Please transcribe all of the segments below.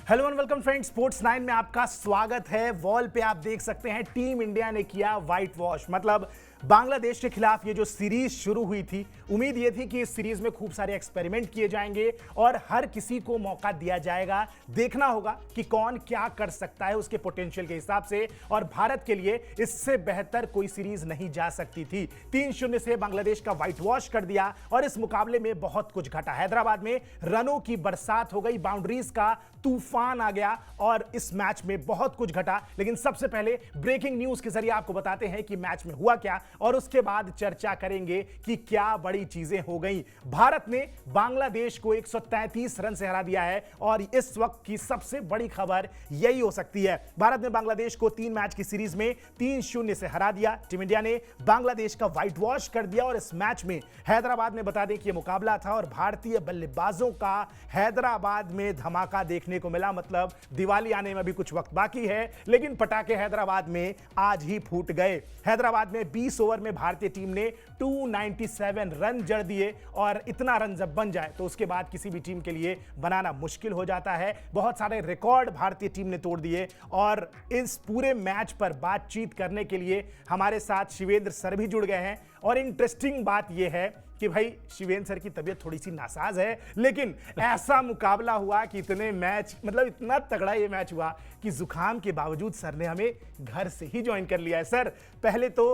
Hello and welcome friends, sports 9 में आपका स्वागत है। वॉल पे आप देख सकते हैं टीम इंडिया ने किया व्हाइट वॉश। मतलब बांग्लादेश के खिलाफ ये जो सीरीज शुरू हुई थी, उम्मीद ये थी कि इस सीरीज में खूब सारे एक्सपेरिमेंट किए जाएंगे और हर किसी को मौका दिया जाएगा। देखना होगा कि कौन क्या कर सकता है उसके पोटेंशियल के हिसाब से, और भारत के लिए इससे बेहतर कोई सीरीज नहीं जा सकती थी। 3-0 से बांग्लादेश का व्हाइट वॉश कर दिया और इस मुकाबले में बहुत कुछ घटा। हैदराबाद में रनों की बरसात हो गई, बाउंड्रीज का तूफान आ गया और इस मैच में बहुत कुछ घटा। लेकिन सबसे पहले ब्रेकिंग न्यूज के जरिए आपको बताते हैं कि मैच में हुआ क्या, और उसके बाद चर्चा करेंगे कि क्या बड़ी चीजें हो गई। भारत ने बांग्लादेश को 133 रन से हरा दिया है और इस वक्त की सबसे बड़ी खबर यही हो सकती है। भारत ने बांग्लादेश को 3 मैच की सीरीज में 3-0 से हरा दिया। टीम इंडिया ने बांग्लादेश का व्हाइट वॉश कर दिया और इस मैच में हैदराबाद में बता दें कि यह मुकाबला था और भारतीय बल्लेबाजों का हैदराबाद में धमाका देखने को मिला। मतलब दिवाली आने में भी कुछ वक्त बाकी है, लेकिन पटाखे हैदराबाद में आज ही फूट गए। हैदराबाद में 20 ओवर में भारतीय टीम ने 297 रन जड़ दिए और इतना रन जब बन जाए तो उसके बाद किसी भी टीम के लिए बनाना मुश्किल हो जाता है। बहुत सारे रिकॉर्ड भारतीय टीम ने तोड़ दिए और इस पूरे मैच पर बातचीत करने के लिए हमारे साथ शिवेंद्र सर भी जुड़ गए हैं। और इंटरेस्टिंग बात यह है कि भाई शिवेंद्र सर की तबीयत थोड़ी सी नासाज है, लेकिन ऐसा मुकाबला हुआ कि इतने मैच, मतलब इतना तगड़ा ये मैच हुआ कि जुकाम के बावजूद सर ने हमें घर से ही ज्वाइन कर लिया है। सर, पहले तो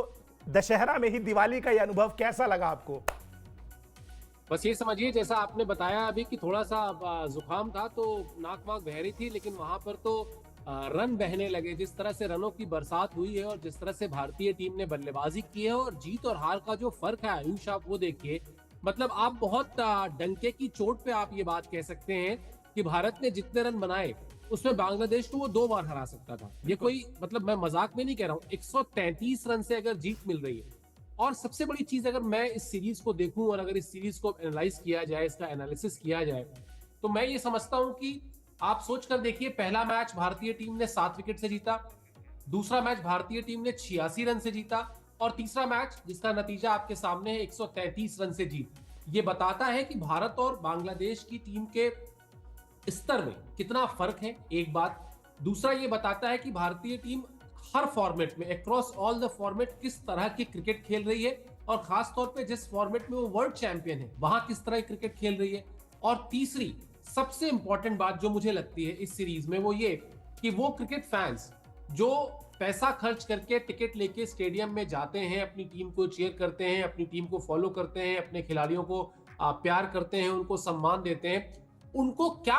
दशहरा में ही दिवाली का ये अनुभव कैसा लगा आपको? बस ये समझिए, जैसा आपने बताया अभी कि थोड़ा सा जुकाम था तो नाक वाक बह रही थी, लेकिन वहां पर तो रन बहने लगे। जिस तरह से रनों की बरसात हुई है और जिस तरह से भारतीय टीम ने बल्लेबाजी की है और जीत और हार का जो फर्क है आयुष, आप वो देखिए। मतलब आप बहुत डंके की चोट पे आप ये बात कह सकते हैं कि भारत ने जितने रन बनाए उसमें बांग्लादेश को वो 2 बार हरा सकता था। ये कोई, मतलब मैं मजाक में नहीं कह रहा हूँ। 133 रन से अगर जीत मिल रही है, और सबसे बड़ी चीज, अगर मैं इस सीरीज को देखूं और अगर इस सीरीज को एनालाइज किया जाए, इसका एनालिसिस किया जाए, तो मैं ये समझता हूं कि आप सोच कर देखिए, पहला मैच भारतीय टीम ने 7 विकेट से जीता, दूसरा मैच भारतीय टीम ने 86 रन से जीता, और तीसरा मैच जिसका नतीजा आपके सामने है 133 रन से जीत। ये बताता है कि भारत और बांग्लादेश की टीम के स्तर में कितना फर्क है, एक बात। दूसरा ये बताता है कि भारतीय टीम हर फॉर्मेट में, अक्रॉस ऑल द फॉर्मेट, किस तरह की क्रिकेट खेल रही है, और खास तौर पे जिस फॉर्मेट में वो वर्ल्ड चैंपियन है वहां किस तरह की क्रिकेट खेल रही है। और तीसरी सबसे इंपॉर्टेंट बात जो मुझे लगती है इस सीरीज में, वो ये कि वो क्रिकेट फैंस जो पैसा खर्च करके टिकट लेके स्टेडियम में जाते हैं, अपनी टीम को चीयर करते हैं, अपनी टीम को फॉलो करते हैं, अपने खिलाड़ियों को प्यार करते हैं, उनको सम्मान देते हैं, उनको क्या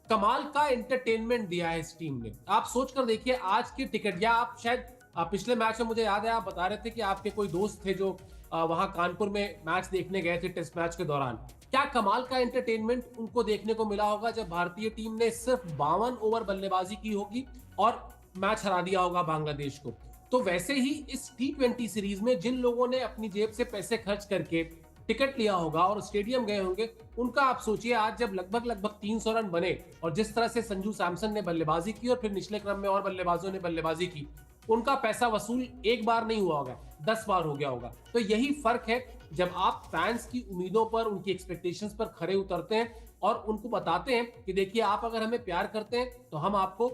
कमाल का एंटरटेनमेंट दिया है इस टीम ने। आप सोच कर देखिए, आज की टिकट, या आप शायद पिछले मैच में, मुझे याद है आप बता रहे थे कि आपके कोई दोस्त थे जो वहां कानपुर में मैच देखने गए थे टेस्ट मैच के दौरान। क्या कमाल का एंटरटेनमेंट उनको देखने को मिला होगा जब भारतीय टीम ने सिर्फ 52 ओवर बल्लेबाजी की होगी और मैच हरा दिया होगा बांग्लादेश को। तो वैसे ही इस T20 सीरीज में जिन लोगों ने अपनी जेब से पैसे खर्च करके टिकट लिया होगा और स्टेडियम गए होंगे, उनका आप सोचिए, आज जब लगभग 300 रन बने और जिस तरह से संजू सैमसन ने बल्लेबाजी की और फिर निचले क्रम में और बल्लेबाजों ने बल्लेबाजी की, उनका पैसा वसूल एक बार नहीं हुआ होगा, 10 बार हो गया होगा। तो यही फर्क है जब आप फैंस की उम्मीदों पर, उनकी एक्सपेक्टेशंस पर खरे उतरते हैं और उनको बताते हैं कि देखिए, आप अगर हमें प्यार करते हैं तो हम आपको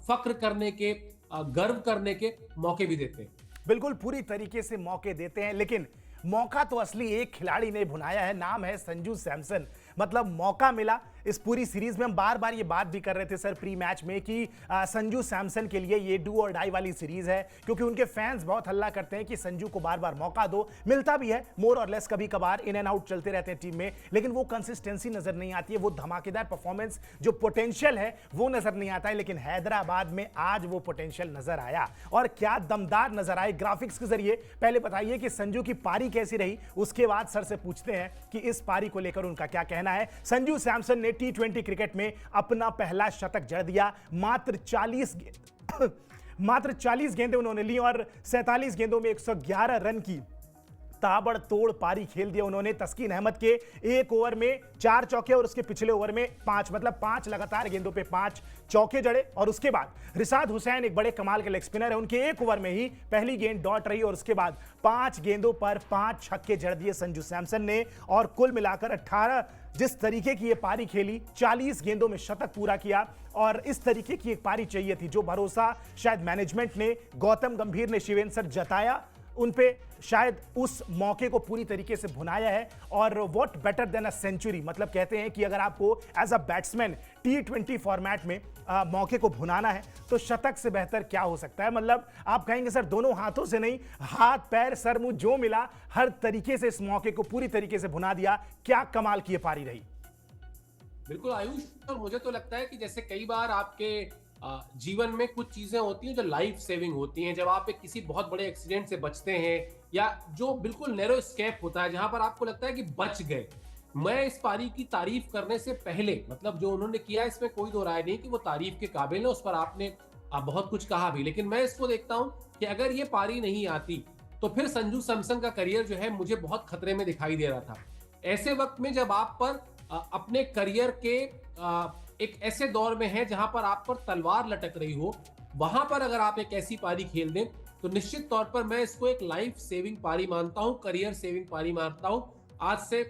फक्र करने के, गर्व करने के मौके भी देते हैं। बिल्कुल, पूरी तरीके से मौके देते हैं, लेकिन मौका तो असली एक खिलाड़ी ने भुनाया है, नाम है संजू सैमसन। मतलब मौका मिला इस पूरी सीरीज में। हम बार बार ये बात भी कर रहे थे सर प्री मैच में कि संजू सैमसन के लिए ये डू और डाई वाली सीरीज है, क्योंकि उनके फैंस बहुत हल्ला करते हैं कि संजू को बार बार मौका दो। मिलता भी है मोर और लेस, कभी कभार इन एंड आउट चलते रहते हैं टीम में, लेकिन वो कंसिस्टेंसी नजर नहीं आती है, वो धमाकेदार परफॉर्मेंस, जो पोटेंशियल है वो नजर नहीं आता है। लेकिन हैदराबाद में आज वो पोटेंशियल नजर आया और क्या दमदार नजर आए ग्राफिक्स के जरिए। पहले बताइए कि संजू की पारी कैसी रही, उसके बाद सर से पूछते हैं कि इस पारी को लेकर उनका क्या कहना है। संजू सैमसन ने T20 क्रिकेट में अपना पहला शतक जड़ दिया। मात्र 40 गेंदें उन्होंने ली और 47 गेंदों में 111 रन की ताबड़तोड़ पारी खेल दिया उन्होंने। तस्कीन अहमद के एक ओवर में 4 चौके और उसके पिछले ओवर में 5, मतलब 5 लगातार गेंदों पे 5 चौके जड़े। और उसके बाद रिसात हुसैन एक बड़े कमाल के लेग स्पिनर है, उनके एक ओवर में ही पहली गेंद डॉट रही और उसके बाद 5 गेंदों पर 5 छक्के जड़ दिए संजू सैमसन ने। और कुल मिलाकर 18 जिस तरीके की ये पारी खेली, 40 गेंदों में शतक पूरा किया। और इस तरीके की एक पारी चाहिए थी। जो भरोसा शायद मैनेजमेंट ने, गौतम गंभीर ने शिवेंद्र सर जताया, उन पे शायद उस मौके को पूरी तरीके से भुनाया है। और what better than a century, मतलब कहते हैं कि अगर आपको as a batsman T20 format में मौके को भुनाना है तो शतक से बेहतर क्या हो सकता है। मतलब आप कहेंगे सर दोनों हाथों से नहीं, हाथ पैर सर मुंह जो मिला हर तरीके से इस मौके को पूरी तरीके से भुना दिया। क्या कमाल की ये पारी रही। बिल्कुल आयुष, और मुझे तो लगता है कि जैसे कई बार आपके जीवन में कुछ चीजें होती हैं जो लाइफ सेविंग होती हैं। जब आप एक किसी बहुत बड़े एक्सीडेंट से बचते हैं या जो बिल्कुल नैरो स्केप होता है जहां पर आपको लगता है कि बच गए। मैं इस पारी की तारीफ करने से पहले, मतलब जो उन्होंने किया इसमें कोई दो राय नहीं कि वो तारीफ के काबिल है, उस पर आपने बहुत कुछ कहा भी। लेकिन मैं इसको देखता हूं कि अगर ये पारी नहीं आती तो फिर संजू सैमसन का करियर जो है मुझे बहुत खतरे में दिखाई दे रहा था। ऐसे वक्त में जब आप पर अपने करियर के एक ऐसे दौर में है जहां पर आप पर तलवार लटक रही हो, वहां पर अगर आप एक ऐसी पारी खेल दें तो निश्चित तौर पर मैं इसको एक लाइफ सेविंग पारी मानता हूं, करियर सेविंग पारी मानता हूं। आज से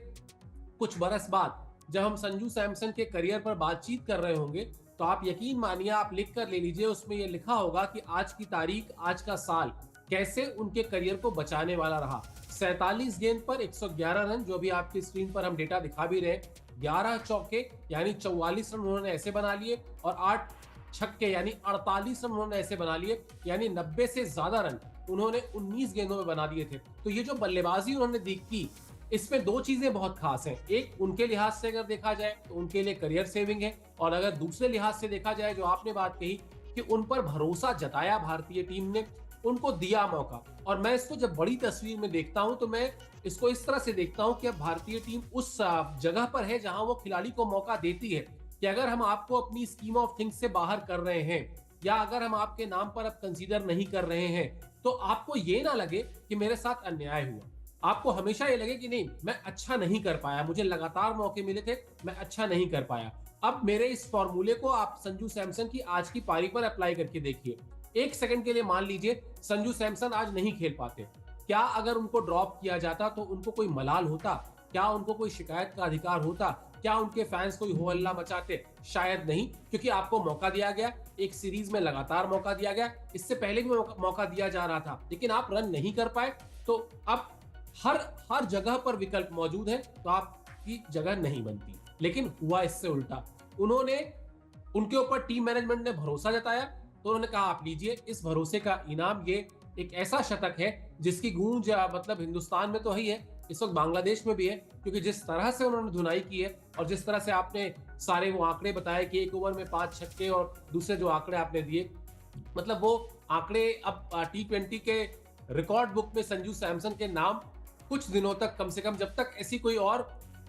कुछ बरस बाद जब हम संजू सैमसन के करियर पर बातचीत कर रहे होंगे तो आप यकीन मानिए, आप लिख कर ले लीजिए, उसमें यह लिखा होगा कि आज की तारीख, आज का साल कैसे उनके करियर को बचाने वाला रहा। 47 गेंद पर 111 रन, जो भी आपकी स्क्रीन पर हम डेटा दिखा भी रहे, 11 चौके यानी 44 रन उन्होंने ऐसे बना लिए और 8 छक्के यानी 48 रन उन्होंने ऐसे बना लिए, यानी 90 से ज्यादा रन उन्होंने 19 गेंदों में बना दिए थे। तो ये जो बल्लेबाजी उन्होंने की, इसमें दो चीजें बहुत खास हैं। एक, उनके लिहाज से अगर देखा जाए तो उनके लिए करियर सेविंग है, और अगर दूसरे लिहाज से देखा जाए, जो आपने बात कही कि उन पर भरोसा जताया भारतीय टीम ने, उनको दिया मौका। और मैं इसको जब बड़ी तस्वीर में देखता हूं तो मैं इसको इस तरह से देखता हूं कि अब भारतीय टीम उस जगह पर है जहां वो खिलाड़ी को मौका देती है कि अगर हम आपको अपनी स्कीम ऑफ थिंग्स से बाहर कर रहे हैं या अगर हम आपके नाम पर अब कंसीडर नहीं कर रहे हैं तो आपको ये ना लगे कि मेरे साथ अन्याय हुआ। आपको हमेशा ये लगे कि नहीं, मैं अच्छा नहीं कर पाया, मुझे लगातार मौके मिले थे, मैं अच्छा नहीं कर पाया। अब मेरे इस फॉर्मूले को आप संजू सैमसन की आज की पारी पर अप्लाई करके देखिए। एक सेकंड के लिए मान लीजिए संजू सैमसन आज नहीं खेल पाते, क्या अगर उनको ड्रॉप किया जाता तो उनको कोई मलाल होता? क्या उनको कोई शिकायत का अधिकार होता? क्या उनके फैंस कोई हो हल्ला मचाते? शायद नहीं, क्योंकि आपको मौका दिया गया, एक सीरीज में लगातार मौका दिया गया, इससे पहले भी मौका दिया जा रहा था, लेकिन आप रन नहीं कर पाए। तो अब हर जगह पर विकल्प मौजूद है तो आपकी जगह नहीं बनती। लेकिन हुआ इससे उल्टा, उनके ऊपर टीम मैनेजमेंट ने भरोसा जताया तो उन्होंने कहा आप लीजिए, इस भरोसे का इनाम ये एक ऐसा शतक है जिसकी गूंज मतलब हिंदुस्तान में तो ही है, इस वक्त बांग्लादेश में भी है, क्योंकि जिस तरह से उन्होंने धुनाई की है और जिस तरह से आपने सारे वो आंकड़े बताए कि एक ओवर में 5 छक्के और दूसरे जो आंकड़े आपने दिए, मतलब वो आंकड़े अब T20 के रिकॉर्ड बुक में संजू सैमसन के नाम कुछ दिनों तक, कम से कम जब तक ऐसी कोई और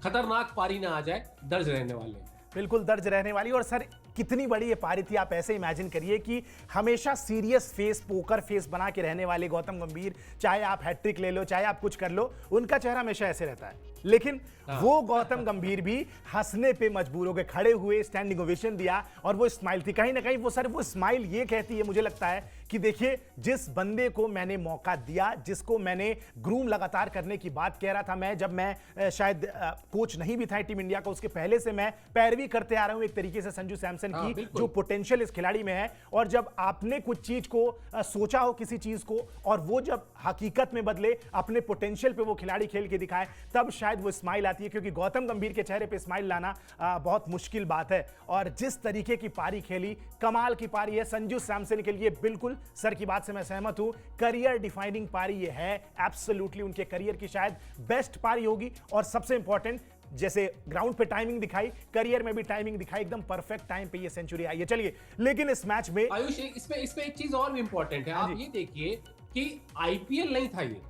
खतरनाक पारी ना आ जाए, दर्ज रहने वाले हैं। बिल्कुल दर्ज रहने वाली। और सर कितनी बड़ी ये पारी थी, आप ऐसे इमेजिन करिए कि हमेशा सीरियस फेस, पोकर फेस बना के रहने वाले गौतम गंभीर, चाहे आप हैट्रिक ले लो, चाहे आप कुछ कर लो, उनका चेहरा हमेशा ऐसे रहता है। लेकिन वो गौतम गंभीर भी हंसने पे मजबूर हो गए, खड़े हुए, स्टैंडिंग ओवेशन दिया और वो स्माइल थी कहीं ना कहीं। वो सर वो स्माइल ये कहती है, मुझे लगता है कि देखिए, जिस बंदे को मैंने मौका दिया, जिसको मैंने ग्रूम लगातार करने की बात कह रहा था, मैं जब मैं शायद कोच नहीं भी था टीम इंडिया का, उसके पहले से मैं पैरवी करते आ रहा हूं एक तरीके से संजू सैमसन की, जो पोटेंशियल इस खिलाड़ी में है। और जब आपने कुछ चीज को सोचा हो, किसी चीज को, और वो जब हकीकत में बदले, अपने पोटेंशियल पे वो खिलाड़ी खेल के दिखाए, तब शायद वो स्माइल आती है। क्योंकि गौतम गंभीर के चेहरे पे स्माइल लाना बहुत मुश्किल बात है। और जिस तरीके की पारी खेली, कमाल की पारी है संजू सैमसन के लिए। बिल्कुल सर की बात से मैं सहमत हूं, करियर डिफाइनिंग पारी ये है, एब्सोल्युटली उनके करियर की शायद बेस्ट पारी होगी। और सबसे इंपॉर्टेंट, जैसे ग्राउंड पे टाइमिंग दिखाई, करियर में भी टाइमिंग दिखाई, एकदम परफेक्ट टाइम पे ये सेंचुरी आई है। चलिए, लेकिन इस मैच में आयुष, इसमें एक चीज और भी इंपॉर्टेंट है। आप ये देखिए कि आईपीएल नहीं था ये।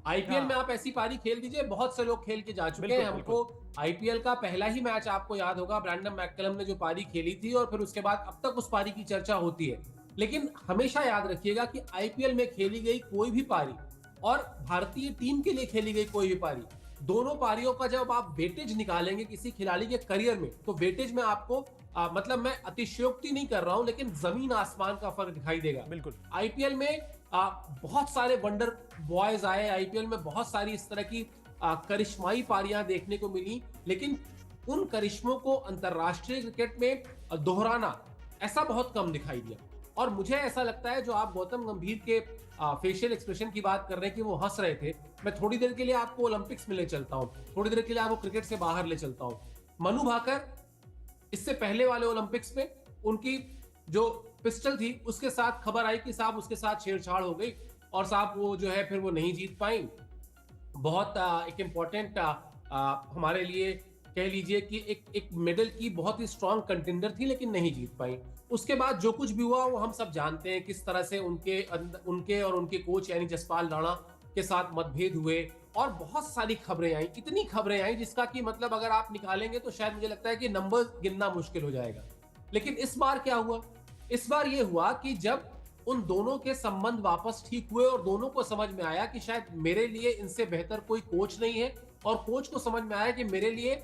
आईपीएल में आप ऐसी पारी खेल दीजिए, बहुत से लोग खेल के जा चुके हैं। हमको आईपीएल का पहला ही मैच आपको याद होगा, ब्रैंडन मैककलम ने जो पारी खेली थी, और फिर उसके बाद अब तक उस पारी की चर्चा होती है। लेकिन हमेशा याद रखिएगा कि आईपीएल में खेली गई कोई भी पारी और भारतीय टीम के लिए खेली गई कोई भी पारी, दोनों पारियों का जब आप वेटेज निकालेंगे किसी खिलाड़ी के करियर में, तो वेटेज में आपको मतलब मैं अतिशयोक्ति नहीं कर रहा हूं, लेकिन जमीन आसमान का फर्क दिखाई देगा। बिल्कुल। आईपीएल में बहुत सारे वंडर बॉयज आए, आईपीएल में बहुत सारी इस तरह की करिश्माई पारियां देखने को मिली, लेकिन उन करिश्मों को अंतरराष्ट्रीय क्रिकेट में दोहराना ऐसा बहुत कम दिखाई दिया। और मुझे ऐसा लगता है, जो आप गौतम गंभीर के फेशियल एक्सप्रेशन की बात कर रहे हैं कि वो हंस रहे थे, मैं थोड़ी देर के लिए आपको ओलंपिक्स में ले चलता हूं, थोड़ी देर के लिए आपको क्रिकेट से बाहर ले चलता हूं। मनु भाकर इससे पहले वाले ओलंपिक्स में उनकी जो पिस्टल थी उसके साथ खबर आई कि साहब उसके साथ छेड़छाड़ हो गई और साहब वो जो है फिर वो नहीं जीत पाई। बहुत एक इम्पॉर्टेंट हमारे लिए कह लीजिए कि एक मेडल की बहुत ही स्ट्रांग कंटेंडर थी, लेकिन नहीं जीत पाई। उसके बाद जो कुछ भी हुआ वो हम सब जानते हैं, किस तरह से उनके और उनके कोच यानी जसपाल राणा के साथ मतभेद हुए और बहुत सारी खबरें आई, इतनी खबरें आई जिसका कि मतलब अगर आप निकालेंगे तो शायद मुझे लगता है कि नंबर गिनना मुश्किल हो जाएगा। लेकिन इस बार क्या हुआ? इस बार ये हुआ कि जब उन दोनों के संबंध वापस ठीक हुए और दोनों को समझ में आया कि शायद मेरे लिए इनसे बेहतर कोई कोच नहीं है, और कोच को समझ में आया कि मेरे लिए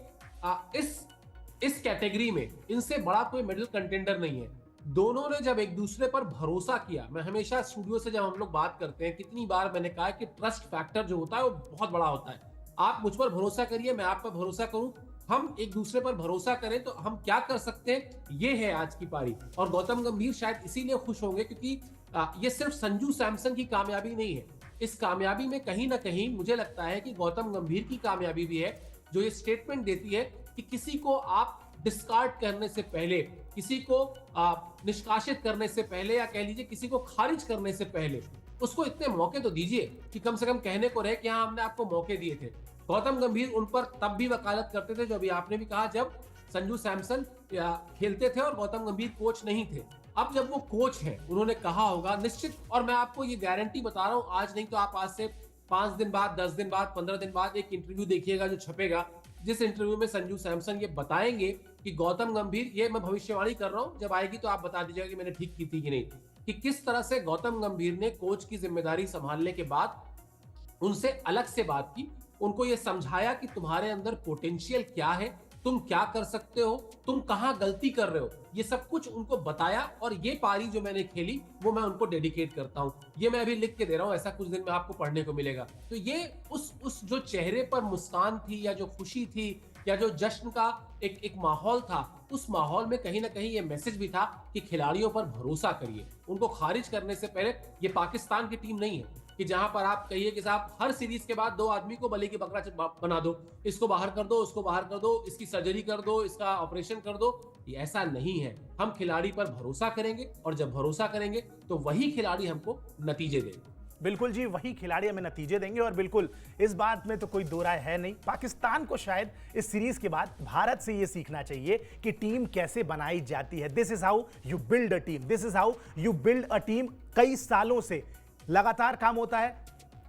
इस कैटेगरी में इनसे बड़ा कोई मेडल कंटेंडर नहीं है। दोनों ने जब एक दूसरे पर भरोसा किया, मैं हमेशा स्टूडियो से जब हम लोग बात करते हैं कितनी बार मैंने कहा कि ट्रस्ट फैक्टर जो होता है वो बहुत बड़ा होता है। आप मुझ पर भरोसा करिए, मैं आप पर भरोसा करूं, हम एक दूसरे पर भरोसा करें तो हम क्या कर सकते हैं, ये है आज की पारी। और गौतम गंभीर शायद इसीलिए खुश होंगे क्योंकि ये सिर्फ संजू सैमसन की कामयाबी नहीं है, इस कामयाबी में कहीं ना कहीं मुझे लगता है कि गौतम गंभीर की कामयाबी भी है, जो ये स्टेटमेंट देती है कि किसी को आप डिस्कार्ड करने से पहले, किसी को निष्कासित करने से पहले, या कह लीजिए किसी को खारिज करने से पहले उसको इतने मौके तो दीजिए कि कम से कम कहने को रहे कि हाँ हमने आपको मौके दिए थे। गौतम गंभीर उन पर तब भी वकालत करते थे, जो अभी आपने भी कहा, जब संजू सैमसन खेलते थे और गौतम गंभीर कोच नहीं थे। अब जब वो कोच हैं, उन्होंने कहा होगा निश्चित, और मैं आपको ये गारंटी बता रहा हूं, आज नहीं तो आप आज से 5 दिन बाद, 10 दिन बाद, 15 दिन बाद एक इंटरव्यू देखिएगा जो छपेगा, जिस इंटरव्यू में संजू सैमसन ये बताएंगे कि गौतम गंभीर, ये मैं भविष्यवाणी कर रहा हूं, जब आएगी तो आप बता दीजिएगा कि मैंने ठीक की थी कि नहीं, कि किस तरह से गौतम गंभीर ने कोच की जिम्मेदारी संभालने के बाद उनसे अलग से बात की, उनको ये समझाया कि तुम्हारे अंदर पोटेंशियल क्या है, तुम क्या कर सकते हो, तुम कहां गलती कर रहे हो, ये सब कुछ उनको बताया। और ये पारी जो मैंने खेली वो मैं उनको डेडिकेट करता हूं, ये मैं अभी लिख के दे रहा हूं, ऐसा कुछ दिन में आपको पढ़ने को मिलेगा। तो ये उस जो चेहरे पर मुस्कान थी, या जो खुशी थी, या जो जश्न का एक माहौल था, उस माहौल में कहीं ना कहीं ये मैसेज भी था कि खिलाड़ियों पर भरोसा करिए, उनको खारिज करने से पहले। ये पाकिस्तान की टीम नहीं है कि जहां पर आप कहिए कि साहब हर सीरीज के बाद 2 आदमी को बलि की बकरा बना दो, इसको बाहर कर दो, उसको बाहर कर दो, इसकी सर्जरी कर दो, इसका ऑपरेशन कर दो। ये ऐसा नहीं है, हम खिलाड़ी पर भरोसा करेंगे, और जब भरोसा करेंगे तो वही खिलाड़ी हमको नतीजे देंगे। बिल्कुल जी, वही खिलाड़ी हमें नतीजे देंगे, और बिल्कुल इस बात में तो कोई दो राय है नहीं। पाकिस्तान को शायद इस सीरीज के बाद भारत से यह सीखना चाहिए कि टीम कैसे बनाई जाती है। This is how you build a team, this is how you build a team. कई सालों से लगातार काम होता है।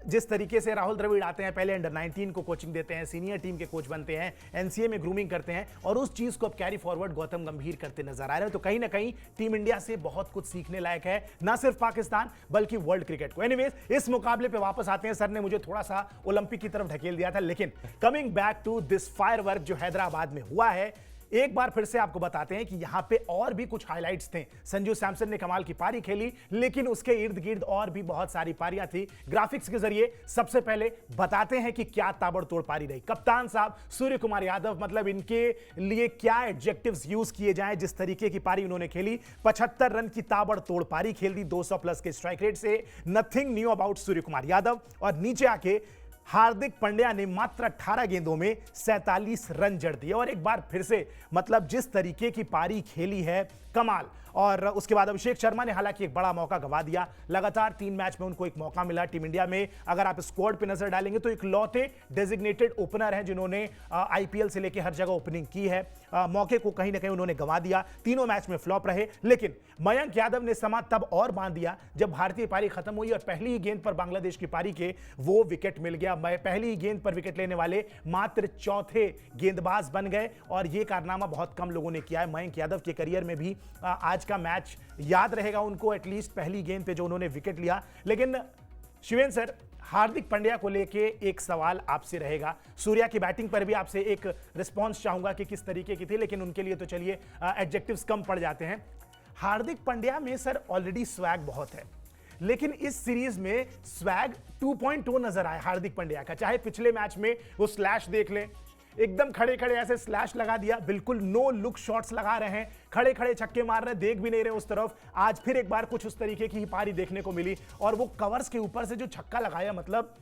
जिस तरीके से राहुल द्रविड़ आते हैं, पहले अंडर 19 को कोचिंग देते हैं, सीनियर टीम के कोच बनते हैं, एनसीए में ग्रूमिंग करते हैं, और उस चीज को अब कैरी फॉरवर्ड गौतम गंभीर करते नजर आ रहे हैं। तो कहीं ना कहीं टीम इंडिया से बहुत कुछ सीखने लायक है, ना सिर्फ पाकिस्तान बल्कि वर्ल्ड क्रिकेट को। एनीवेज, इस मुकाबले पे वापस आते हैं। सर ने मुझे थोड़ा सा ओलंपिक की तरफ ढकेल दिया था, लेकिन coming back to this firework जो हैदराबाद में हुआ है, एक बार फिर से आपको बताते हैं कि यहां पे और भी कुछ हाइलाइट्स थे। संजू सैमसन ने कमाल की पारी खेली, लेकिन उसके इर्द गिर्द और भी बहुत सारी पारियां थी। ग्राफिक्स के जरिए सबसे पहले बताते हैं कि क्या ताबड़तोड़ पारी रही। कप्तान साहब सूर्य कुमार यादव, मतलब इनके लिए क्या एडजेक्टिव्स यूज किए जाएं, जिस तरीके की पारी उन्होंने खेली। 75 रन की ताबड़तोड़ पारी खेल दी 200 प्लस के स्ट्राइक रेट से। Nothing knew about Surya Kumar Yadav. और नीचे आके हार्दिक पांड्या ने मात्र 18 गेंदों में 47 रन जड़ दिए। और एक बार फिर से मतलब जिस तरीके की पारी खेली है, कमाल। और उसके बाद अभिषेक शर्मा ने हालांकि एक बड़ा मौका गंवा दिया। लगातार 3 मैच में उनको एक मौका मिला। टीम इंडिया में अगर आप स्क्वाड पे नजर डालेंगे तो इकलौते डेजिग्नेटेड ओपनर हैं जिन्होंने आईपीएल से लेकर हर जगह ओपनिंग की है। मौके को कहीं ना कहीं उन्होंने गंवा दिया। तीनों मैच में फ्लॉप रहे, लेकिन मयंक यादव ने समा तब और बांध दिया जब भारतीय पारी खत्म हुई और पहली ही गेंद पर बांग्लादेश की पारी के वो विकेट मिल गया। पहली ही गेंद पर विकेट लेने वाले मात्र चौथे गेंदबाज बन गए, और यह कारनामा बहुत कम लोगों ने किया है। मयंक यादव के करियर में भी आज का मैच याद रहेगा उनको, एटलीस्ट पहली गेंद पे जो उन्होंने विकेट लिया। लेकिन शिवेन सर, हार्दिक पांड्या को लेके एक सवाल आपसे रहेगा। सूर्या की बैटिंग पर भी आपसे एक रिस्पांस चाहूंगा कि किस तरीके की थी, लेकिन उनके लिए तो चलिए एडजेक्टिव्स कम पड़ जाते हैं। हार्दिक पांड्या में सर ऑलरेडी स्वैग बहुत है, लेकिन इस सीरीज में स्वैग 2.0 नजर आया हार्दिक पांड्या का। चाहे पिछले मैच में वो स्लैश देख लें, एकदम खड़े खड़े ऐसे स्लैश लगा दिया, बिल्कुल नो लुक शॉट्स लगा रहे हैं, खड़े खड़े छक्के मार रहे हैं, देख भी नहीं रहे उस तरफ। आज फिर एक बार कुछ उस तरीके की ही पारी देखने को मिली, और वो कवर्स के ऊपर से जो छक्का लगाया, मतलब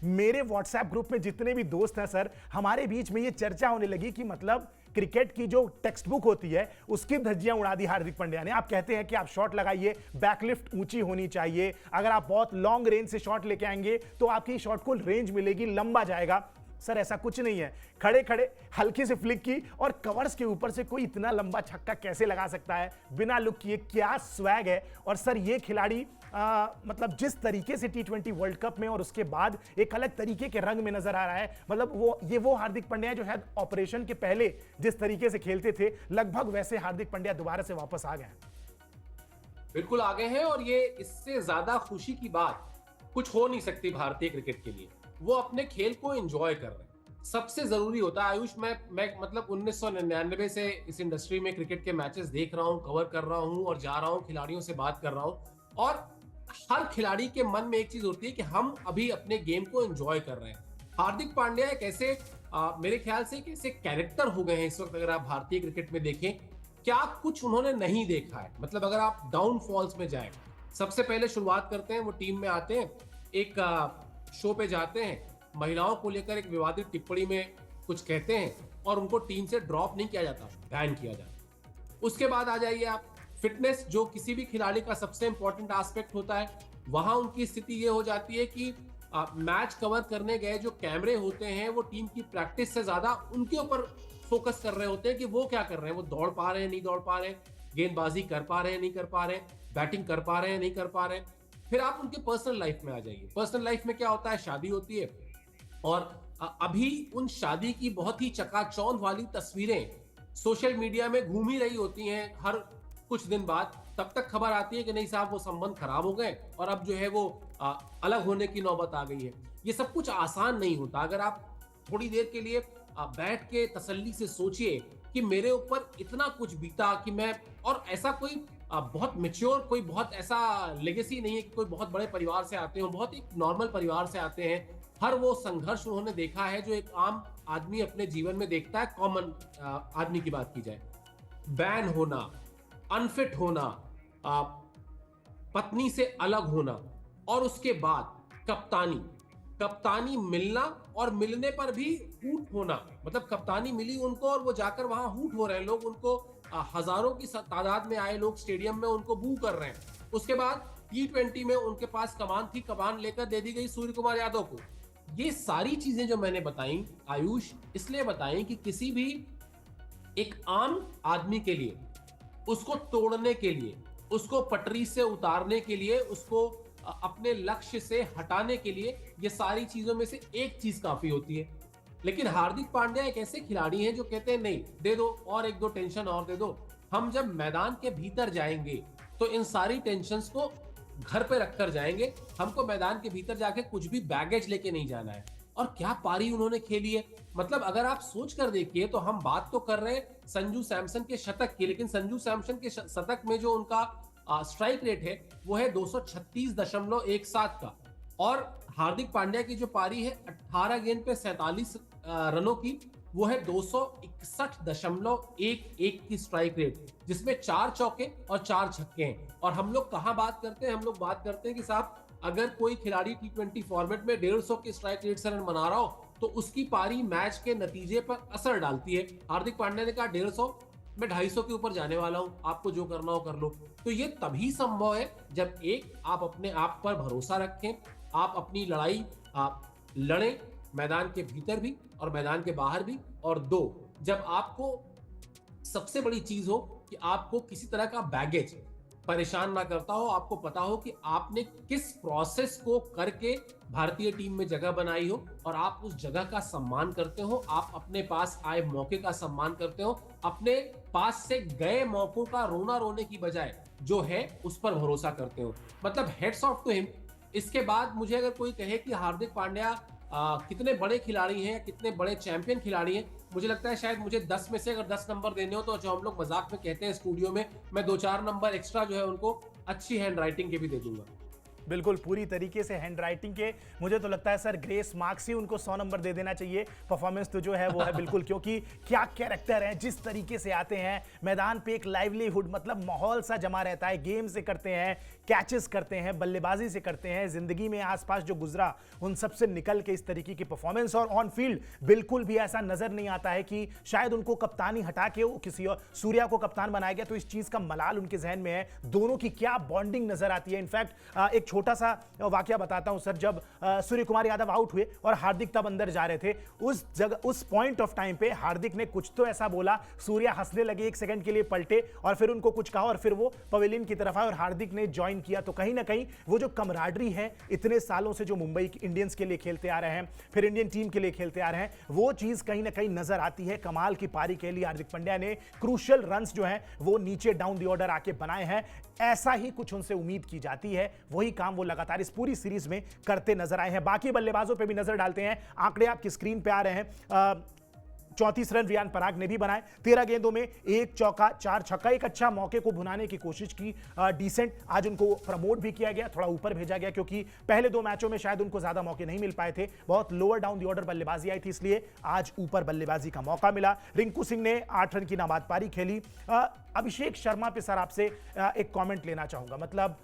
मेरे व्हाट्सएप ग्रुप में जितने भी दोस्त हैं सर, हमारे बीच में ये चर्चा होने लगी कि मतलब क्रिकेट की जो टेक्स्ट बुक होती है उसकी धज्जियां उड़ा दी हार्दिक पांड्या ने। आप कहते हैं कि आप शॉट लगाइए, बैकलिफ्ट ऊंची होनी चाहिए, अगर आप बहुत लॉन्ग रेंज से शॉट लेके आएंगे तो आपकी शॉट को रेंज मिलेगी, लंबा जाएगा। सर ऐसा कुछ नहीं है, खड़े खड़े हल्की से फ्लिक की और कवर्स के ऊपर से कोई इतना लंबा छक्का कैसे लगा सकता है बिना लुक किए? क्या स्वैग है। और सर ये खिलाड़ी मतलब जिस तरीके से T20 वर्ल्ड कप में और उसके बाद एक अलग तरीके के रंग में नजर आ रहा है, मतलब वो हार्दिक पांड्या जो है ऑपरेशन के पहले जिस तरीके से खेलते थे, लगभग वैसे हार्दिक पांड्या दोबारा से वापस आ गए हैं। बिल्कुल आ गए हैं, और ये इससे ज्यादा खुशी की बात कुछ हो नहीं सकती भारतीय क्रिकेट के लिए। वो अपने खेल को एंजॉय कर रहे हैं, सबसे जरूरी होता है। आयुष, मैं मतलब 1999 से इस इंडस्ट्री में क्रिकेट के मैचेस देख रहा हूं, कवर कर रहा हूं और जा रहा हूं, खिलाड़ियों से बात कर रहा हूं, और हर खिलाड़ी के मन में एक चीज होती है कि हम अभी अपने गेम को एंजॉय कर रहे हैं। हार्दिक पांड्या एक ऐसे मेरे ख्याल से एक ऐसे कैरेक्टर हो गए हैं इस वक्त, अगर आप भारतीय क्रिकेट में देखें, क्या कुछ उन्होंने नहीं देखा है। मतलब अगर आप डाउनफॉल्स में जाए, सबसे पहले शुरुआत करते हैं, वो टीम में आते हैं, एक शो पे जाते हैं, महिलाओं को लेकर एक विवादित टिप्पणी में कुछ कहते हैं और उनको टीम से ड्रॉप नहीं किया जाता, बैन किया जाता। उसके बाद आ जाइए आप फिटनेस, जो किसी भी खिलाड़ी का सबसे इंपॉर्टेंट एस्पेक्ट होता है, वहां उनकी स्थिति ये हो जाती है कि मैच कवर करने गए जो कैमरे होते हैं वो टीम की प्रैक्टिस से ज्यादा उनके ऊपर फोकस कर रहे होते हैं कि वो क्या कर रहे हैं, वो दौड़ पा रहे हैं नहीं दौड़ पा रहे हैं, गेंदबाजी कर पा रहे हैं नहीं कर पा रहे हैं, बैटिंग कर पा रहे हैं नहीं कर पा रहे हैं। फिर आप उनके पर्सनल लाइफ में आ जाइए। पर्सनल लाइफ में क्या होता है, शादी होती है, और अभी उन शादी की बहुत ही चकाचौंध वाली तस्वीरें सोशल मीडिया में घूम ही रही होती हैं हर कुछ दिन बाद। तब तक खबर आती है कि नहीं साहब, वो संबंध खराब हो गए और अब जो है वो अलग होने की नौबत आ गई है। ये सब कुछ आसान नहीं होता। अगर आप थोड़ी देर के लिए बैठ के तसल्ली से सोचिए कि मेरे ऊपर इतना कुछ बीता कि मैं, और ऐसा कोई बहुत मेच्योर, कोई बहुत ऐसा लेगेसी नहीं है कि कोई बहुत बड़े परिवार से आते हो, बहुत एक नॉर्मल परिवार से आते हैं। हर वो संघर्ष उन्होंने देखा है जो एक आम आदमी अपने जीवन में देखता है। कॉमन आदमी की बात की जाए, बैन होना, अनफिट होना, पत्नी से अलग होना, और उसके बाद कप्तानी मिलना, और मिलने पर भी हूट होना। मतलब कप्तानी मिली उनको और वो जाकर वहां हूट हो रहे हैं लोग, उनको हजारों की तादाद में आए लोग स्टेडियम में उनको बू कर रहे हैं। उसके बाद T20 में उनके पास कमान थी, कमान लेकर दे दी गई सूर्य कुमार यादव को। ये सारी चीजें जो मैंने बताई आयुष, इसलिए बताई कि किसी भी एक आम आदमी के लिए, उसको तोड़ने के लिए, उसको पटरी से उतारने के लिए, उसको अपने लक्ष्य से हटाने के लिए, ये सारी चीजों में से एक चीज काफी होती है। लेकिन हार्दिक पांड्या एक ऐसे खिलाड़ी हैं जो कहते हैं नहीं, दे दो और एक दो टेंशन और दे दो, हम जब मैदान के भीतर जाएंगे तो इन सारी टेंशन्स को घर पे रखकर जाएंगे, हमको मैदान के भीतर जाके कुछ भी बैगेज लेके नहीं जाना है। और क्या पारी उन्होंने खेली है। मतलब अगर आप सोच कर देखिए तो हम बात तो कर रहे हैं संजू सैमसन के शतक की, लेकिन संजू सैमसन के शतक में जो उनका स्ट्राइक रेट है वो है 236.17 का, और हार्दिक पांड्या की जो पारी है 18 गेंद पे 47 रनों की, वो है 261.11 की स्ट्राइक रेट, जिसमें 4 चौके और 4 छक्के हैं। और हम लोग कहां बात करते हैं, हम लोग बात करते हैं कि साहब अगर कोई खिलाड़ी T20 फॉर्मेट में 150 की स्ट्राइक रेट से रन बना रहा हो तो उसकी पारी मैच के नतीजे पर असर डालती है। हार्दिक पांड्या ने कहा 150, मैं 250 के ऊपर जाने वाला हूं, आपको जो करना हो कर लो। तो ये तभी संभव है जब एक, आप अपने आप पर भरोसा रखें, आप अपनी लड़ाई आप लड़ें, मैदान के भीतर भी और मैदान के बाहर भी, और दो, जब आपको सबसे बड़ी चीज हो कि आपको किसी तरह का बैगेज परेशान ना करता हो, आपको पता हो कि आपने किस प्रोसेस को करके भारतीय टीम में जगह बनाई हो और आप उस जगह का सम्मान करते हो, आप अपने पास आए मौके का सम्मान करते हो, अपने पास से गए मौकों का रोना रोने की बजाय जो है उस पर भरोसा करते हो। मतलब हेड्स ऑफ टू हिम, इसके बाद मुझे अगर कोई कहे कि हार्दिक पांड्या कितने बड़े खिलाड़ी हैं, कितने बड़े चैंपियन खिलाड़ी हैं, मुझे लगता है शायद मुझे 10 में से अगर 10 नंबर देने हो तो जो हम लोग मजाक में कहते हैं स्टूडियो में, मैं 2-4 नंबर एक्स्ट्रा जो है उनको अच्छी हैंड राइटिंग के भी दे दूंगा। बिल्कुल पूरी तरीके से हैंड राइटिंग के मुझे तो लगता है सर ग्रेस मार्क्स ही उनको 100 नंबर दे देना चाहिए। परफॉर्मेंस तो जो है वो है बिल्कुल, क्योंकि क्या कैरेक्टर है, जिस तरीके से आते हैं मैदान पे, एक लाइवलीहुड मतलब माहौल सा जमा रहता है, गेम से करते हैं, कैचेस करते हैं, बल्लेबाजी से करते हैं, जिंदगी में आसपास जो गुजरा उन सब से निकल के इस तरीके की परफॉर्मेंस। और ऑन फील्ड बिल्कुल भी ऐसा नजर नहीं आता है कि शायद उनको कप्तानी हटा के वो किसी और सूर्या को कप्तान बनाया गया, तो इस चीज का मलाल उनके जहन में है। दोनों की क्या बॉन्डिंग नजर आती है। इनफैक्ट एक छोटा सा वाकया बताता हूं सर, जब सूर्य कुमार यादव आउट हुए और हार्दिक तब अंदर जा रहे थे, उस जगह उस पॉइंट ऑफ टाइम पे हार्दिक ने कुछ तो ऐसा बोला, सूर्या हंसने लगे, एक सेकंड के लिए पलटे और फिर उनको कुछ कहा और फिर वो पवेलियन की तरफ आए और हार्दिक ने ज्वाइन किया। तो कहीं ना कहीं वो जो कमराडरी है इतने सालों से जो मुंबई इंडियंस के लिए खेलते आ रहे हैं, फिर इंडियन टीम के लिए खेलते आ रहे हैं, वो चीज कहीं ना कहीं नजर आती है। कमाल की पारी के लिए हार्दिक पांड्या ने क्रूशियल रन्स जो हैं वो नीचे डाउन द ऑर्डर आके बनाए हैं। ऐसा ही कुछ उनसे उम्मीद की जाती है, वही काम वो लगातार इस पूरी सीरीज में करते नजर आए हैं। बाकी बल्लेबाजों पे भी नजर डालते हैं। आंकड़े आपकी स्क्रीन पे आ रहे हैं। 34 रन रियान पराग ने भी बनाए, 13 गेंदों में 1 चौका 4 छक्का, एक अच्छा मौके को भुनाने की कोशिश की, डिसेंट। आज उनको प्रमोट भी किया गया, थोड़ा ऊपर भेजा गया, क्योंकि पहले 2 मैचों में शायद उनको ज्यादा मौके नहीं मिल पाए थे, बहुत लोअर डाउन दी ऑर्डर बल्लेबाजी आई थी, इसलिए आज ऊपर बल्लेबाजी का मौका मिला। रिंकू सिंह ने 8 रन की नाबाद पारी खेली। अभिषेक शर्मा पे सर आपसे एक कॉमेंट लेना चाहूंगा, मतलब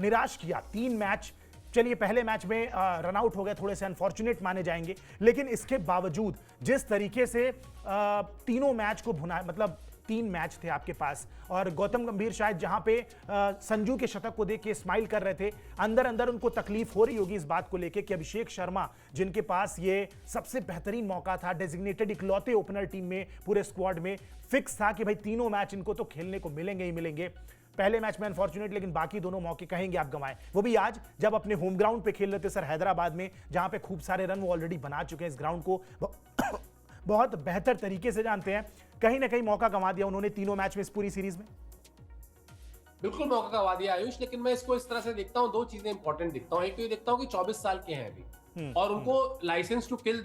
निराश किया 3 मैच। चलिए पहले मैच में रन आउट हो गए, थोड़े से अनफॉर्चुनेट माने जाएंगे, लेकिन इसके बावजूद जिस तरीके से तीनों मैच को भुना, मतलब 3 मैच थे आपके पास और गौतम गंभीर शायद जहां पे संजू के शतक को देख के स्माइल कर रहे थे, अंदर अंदर उनको तकलीफ हो रही होगी इस बात को लेके कि अभिषेक शर्मा जिनके पास ये सबसे बेहतरीन मौका था, डेजिग्नेटेड इकलौते ओपनर टीम में पूरे स्क्वाड में फिक्स था कि भाई तीनों मैच इनको तो खेलने को मिलेंगे ही मिलेंगे। पहले मैच में अनफॉर्चुनेट, लेकिन बाकी दोनों मौके कहेंगे आप गंवाए, वो भी आज जब अपने होम ग्राउंड पे खेल रहे थे सर, हैदराबाद में, जहां पे खूब सारे रन वो ऑलरेडी बना चुके हैं, इस ग्राउंड को बहुत बेहतर तरीके से जानते हैं। कहीं ना कहीं मौका गंवा दिया उन्होंने तीनों मैच में इस पूरी सीरीज में। बिल्कुल मौका गंवा दिया आयुष, लेकिन मैं इसको इस तरह से देखता हूँ, 2 चीजें इंपॉर्टेंट देखता हूँ। एक तो ये देखता हूँ कि 24 साल के हैं अभी और उनको लाइसेंस टू किल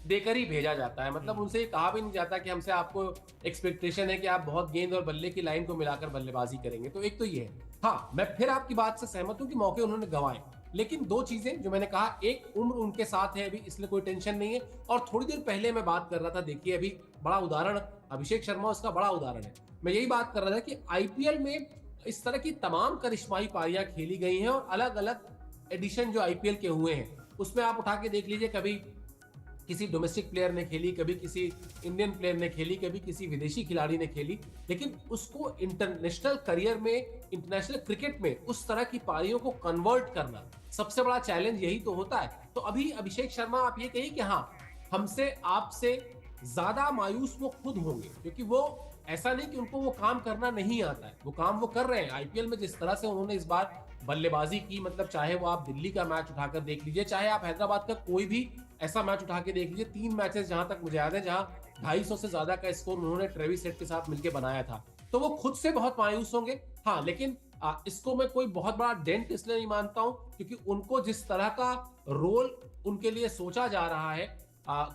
देकर ही भेजा जाता है, मतलब उनसे कहा भी नहीं जाता कि हमसे आपको एक्सपेक्टेशन है कि आप बहुत गेंद और बल्ले की लाइन को मिलाकर बल्लेबाजी करेंगे। तो एक तो ये है। हाँ, मैं फिर आपकी बात से सहमत हूं कि मौके उन्होंने गंवाए, लेकिन 2 चीजें जो मैंने कहा, एक उम्र उनके साथ है अभी, इसलिए कोई टेंशन नहीं है। और थोड़ी देर पहले मैं बात कर रहा था, देखिए अभी बड़ा उदाहरण अभिषेक शर्मा उसका बड़ा उदाहरण है। मैं यही बात कर रहा था कि आईपीएल में इस तरह की तमाम करिश्माई पारियां खेली गई हैं और अलग अलग एडिशन जो आईपीएल के हुए हैं उसमें आप उठा के देख लीजिए, कभी किसी डोमेस्टिक प्लेयर ने खेली, कभी किसी इंडियन प्लेयर ने खेली, कभी किसी विदेशी खिलाड़ी ने खेली, लेकिन उसको इंटरनेशनल करियर में, इंटरनेशनल क्रिकेट में उस तरह की पारियों को कन्वर्ट करना सबसे बड़ा चैलेंज यही तो होता है। तो अभी अभिषेक शर्मा आप ये कहिए कि हाँ, हमसे आपसे ज्यादा मायूस वो खुद होंगे, क्योंकि वो ऐसा नहीं कि उनको वो काम करना नहीं आता है, वो काम वो कर रहे हैं। आईपीएल में जिस तरह से उन्होंने इस बार बल्लेबाजी की, मतलब चाहे वो आप दिल्ली का मैच उठाकर देख लीजिए, चाहे आप हैदराबाद का कोई भी ऐसा मैच उठा के देख लीजिए, 3 मैचेस जहां तक मुझे याद है जहां 250 से ज्यादा का स्कोर उन्होंने ट्रेविस हेड के साथ मिलकर बनाया था, तो वो खुद से बहुत मायूस होंगे। हाँ, लेकिन इसको मैं कोई बहुत बड़ा डेंट इसलिए नहीं मानता हूं क्योंकि उनको जिस तरह का रोल उनके लिए सोचा जा रहा है,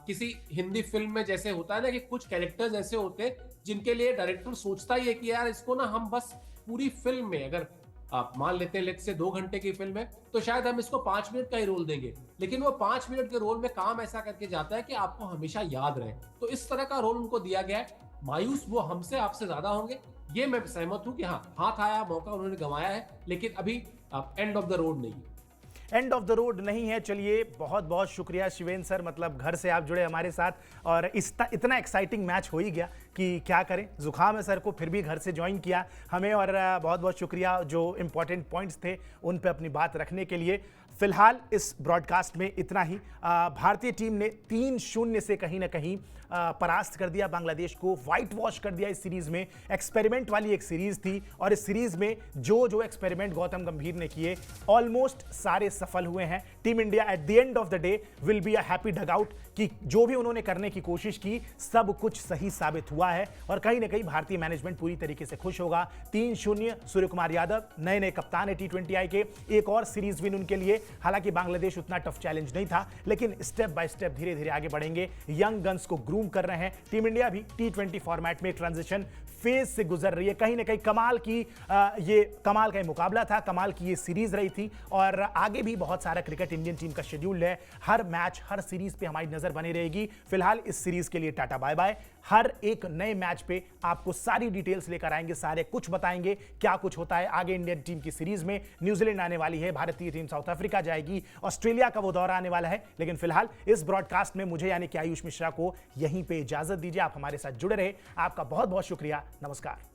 किसी हिंदी फिल्म में जैसे होता है ना कि कुछ कैरेक्टर्स ऐसे होते हैं जिनके लिए डायरेक्टर सोचता ही है कि यार इसको ना हम बस पूरी फिल्म में, अगर आप मान लेते हैं लेट्स से 2 घंटे की फिल्म है तो शायद हम इसको 5 मिनट का ही रोल देंगे, लेकिन वो 5 मिनट के रोल में काम ऐसा करके जाता है कि आपको हमेशा याद रहे। तो इस तरह का रोल उनको दिया गया है। मायूस वो हमसे आपसे ज्यादा होंगे, ये मैं सहमत हूं कि हाँ, हाथ आया, मौका उन्होंने गंवाया है, लेकिन अभी एंड ऑफ द रोड नहीं है। एंड ऑफ द रोड नहीं है। चलिए बहुत बहुत शुक्रिया शिवेन सर, मतलब घर से आप जुड़े हमारे साथ और इतना एक्साइटिंग मैच हो ही गया कि क्या करें, जुकाम है सर को, फिर भी घर से ज्वाइन किया हमें, और बहुत बहुत शुक्रिया जो इंपॉर्टेंट पॉइंट्स थे उन पे अपनी बात रखने के लिए। फिलहाल इस ब्रॉडकास्ट में इतना ही। भारतीय टीम ने 3-0 से कहीं ना कहीं परास्त कर दिया बांग्लादेश को, व्हाइट वॉश कर दिया इस सीरीज में। एक्सपेरिमेंट वाली एक सीरीज थी और इस सीरीज में जो एक्सपेरिमेंट गौतम गंभीर ने किए ऑलमोस्ट सारे सफल हुए हैं। Team India at the end of the day will be a happy dugout कि जो भी उन्होंने करने की कोशिश की सब कुछ सही साबित हुआ है और कहीं ना कहीं भारतीय मैनेजमेंट पूरी तरीके से खुश होगा। 3-0 सूर्य कुमार यादव नए कप्तान है T20I के, एक और सीरीज विन उनके लिए। हालांकि बांग्लादेश उतना टफ चैलेंज नहीं था, लेकिन स्टेप बाय स्टेप धीरे धीरे आगे बढ़ेंगे। यंग गन्स को ग्रूम कर रहे हैं। टीम इंडिया भी T20 फॉर्मेट में ट्रांजिशन फेज से गुजर रही है। कहीं ना कहीं ये कमाल का मुकाबला था, कमाल की ये सीरीज रही थी और आगे भी बहुत सारा क्रिकेट इंडियन टीम का शेड्यूल है। हर मैच, हर सीरीज पे हमारी नजर बनी रहेगी। फिलहाल इस सीरीज के लिए टाटा बाय बाय। हर एक नए मैच पे आपको सारी डिटेल्स लेकर आएंगे, सारे कुछ बताएंगे क्या कुछ होता है आगे। इंडियन टीम की सीरीज में न्यूजीलैंड आने वाली है, भारतीय टीम साउथ अफ्रीका जाएगी, ऑस्ट्रेलिया का वो दौरा आने वाला है। लेकिन फिलहाल इस ब्रॉडकास्ट में मुझे यानी कि आयुष मिश्रा को यहीं पे इजाजत दीजिए। आप हमारे साथ जुड़े रहे, आपका बहुत बहुत शुक्रिया। नमस्कार।